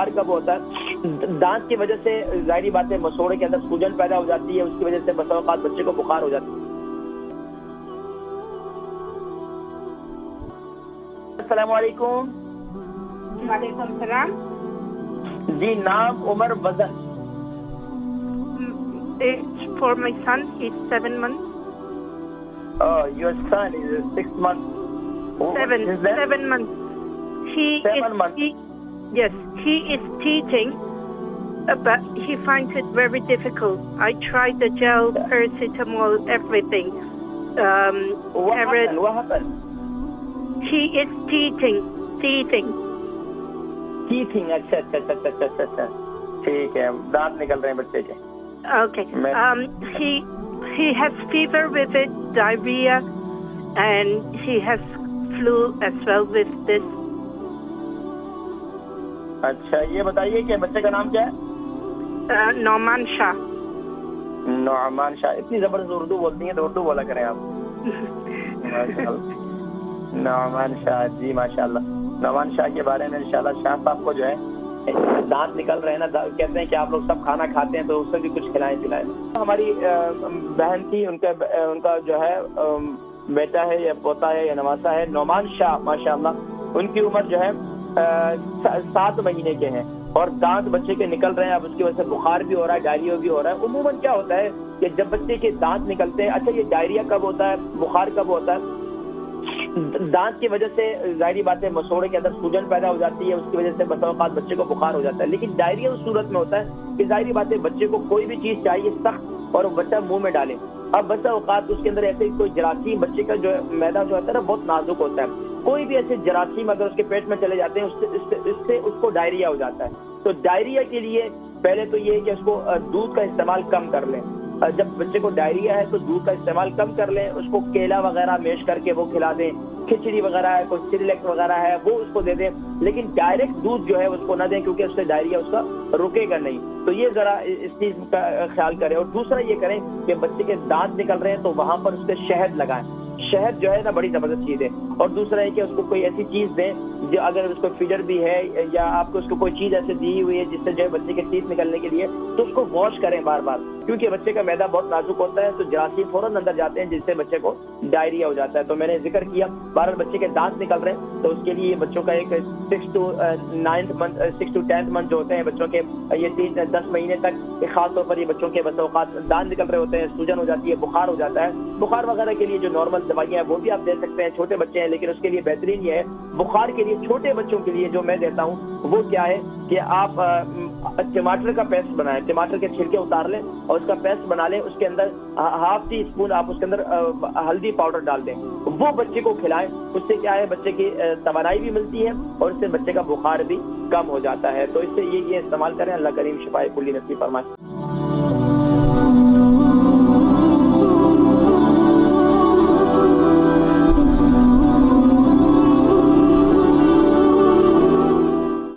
بخار کب ہوتا ہے؟ دانت کی وجہ سے ظاہری بات ہے مسوڑے کے اندر سوجن پیدا ہو جاتی ہے، اس کی وجہ سے بسا اوقات بچے کو بخار ہو جاتا ہے۔ السلام علیکم۔ وعلیکم السلام۔ جی نام، عمر، وزن؟ For my son, he's 7 months. Oh, your son is 6 months. 7 months. He 7 months. Yes, he is teething, but he finds it very difficult. I tried the gel, paracetamol, everything. What happened? He is teething. اچھا ٹھیک ہے، دانت نکل رہے ہیں بچے کے۔ Okay. He has fever with it, diarrhea, and he has flu as well with this. اچھا یہ بتائیے کہ بچے کا نام کیا ہے؟ نعمان شاہ۔ نعمان شاہ، اتنی زبردست اردو بولتی ہیں تو اردو بولا کریں آپ۔ نعمان شاہ، جی ماشاء اللہ۔ نعمان شاہ کے بارے میں انشاءاللہ شاہ صاحب کو جو ہے دانت نکل رہے ہیں نا، کہتے ہیں کہ آپ لوگ سب کھانا کھاتے ہیں تو اس سے بھی کچھ کھلائیں پلائیں۔ ہماری بہن تھی، ان کا جو ہے بیٹا ہے یا پوتا ہے یا نواسا ہے، نعمان شاہ ماشاء اللہ، ان کی عمر جو ہے 7 مہینے کے ہیں اور دانت بچے کے نکل رہے ہیں۔ اب اس کی وجہ سے بخار بھی ہو رہا ہے، ڈائریا بھی ہو رہا ہے۔ عموماً کیا ہوتا ہے کہ جب بچے کے دانت نکلتے ہیں، اچھا یہ ڈائریا کب ہوتا ہے، بخار کب ہوتا ہے؟ دانت کی وجہ سے ظاہری بات ہے مسوڑے کے اندر سوجن پیدا ہو جاتی ہے، اس کی وجہ سے بسا اوقات بچے کو بخار ہو جاتا ہے۔ لیکن ڈائریا اس صورت میں ہوتا ہے کہ ظاہری بات ہے بچے کو کوئی بھی چیز چاہیے سخت اور بچہ منہ میں ڈالے۔ اب بسا اوقات اس کے اندر ایسے کوئی جراثیم، بچے کا جو میدا جو ہوتا ہے نا بہت نازک ہوتا ہے، کوئی بھی ایسے جراثیم اگر اس کے پیٹ میں چلے جاتے ہیں اس سے اس کو ڈائریا ہو جاتا ہے۔ تو ڈائریا کے لیے پہلے تو یہ ہے کہ اس کو دودھ کا استعمال کم کر لیں۔ جب بچے کو ڈائریا ہے تو دودھ کا استعمال کم کر لیں، اس کو کیلا وغیرہ میش کر کے وہ کھلا دیں، کھچڑی وغیرہ ہے، کوئی سیریلیکس وغیرہ ہے وہ اس کو دے دیں، لیکن ڈائریکٹ دودھ جو ہے اس کو نہ دیں کیونکہ اس سے ڈائریا اس کا رکے گا نہیں۔ تو یہ ذرا اس چیز کا خیال کریں۔ اور دوسرا یہ کریں کہ بچے کے دانت نکل رہے ہیں تو وہاں پر اس پہ شہد لگائیں۔ شہد جو ہے نا بڑی زبردست چیز ہے۔ اور دوسرا ہے کہ اس کو کوئی ایسی چیز دیں جو اگر اس کو فیڈر بھی ہے یا آپ کو اس کو کوئی چیز ایسے دی ہوئی ہے جس سے جو ہے بچے کے ٹیتھ نکلنے کے لیے، تو اس کو واش کریں بار بار، کیونکہ بچے کا میدا بہت نازک ہوتا ہے تو جراثیم فوراً اندر جاتے ہیں جس سے بچے کو ڈائریا ہو جاتا ہے۔ تو میں نے ذکر کیا بہرحال بچے کے دانت نکل رہے ہیں تو اس کے لیے بچوں کا ایک 6 to 10th منتھ جو ہوتے ہیں بچوں کے، یہ 10 مہینے تک خاص طور پر یہ بچوں کے بس اوقات دانت نکل رہے ہوتے ہیں، سوجن ہو جاتی ہے، بخار ہو جاتا ہے۔ بخار وغیرہ کے لیے جو نارمل دوائیاں ہیں وہ بھی آپ دے سکتے ہیں، چھوٹے بچے ہیں لیکن اس کے لیے بہترین یہ ہے بخار کے لیے چھوٹے بچوں کے لیے جو میں دیتا ہوں وہ کیا ہے کہ آپ ٹماٹر کا پیسٹ بنائیں، ٹماٹر کے چھلکے اتار لیں اور اس کا پیسٹ بنا لیں، اس کے اندر 1/2 ٹی اسپون آپ اس کے اندر ہلدی پاؤڈر ڈال دیں، وہ بچے کو کھلائیں۔ اس سے کیا ہے بچے کی توانائی بھی ملتی ہے اور اس سے بچے کا بخار بھی کم ہو جاتا ہے۔ تو اس سے یہ استعمال کریں، اللہ کریم شفائے کلی نصیب فرمائے۔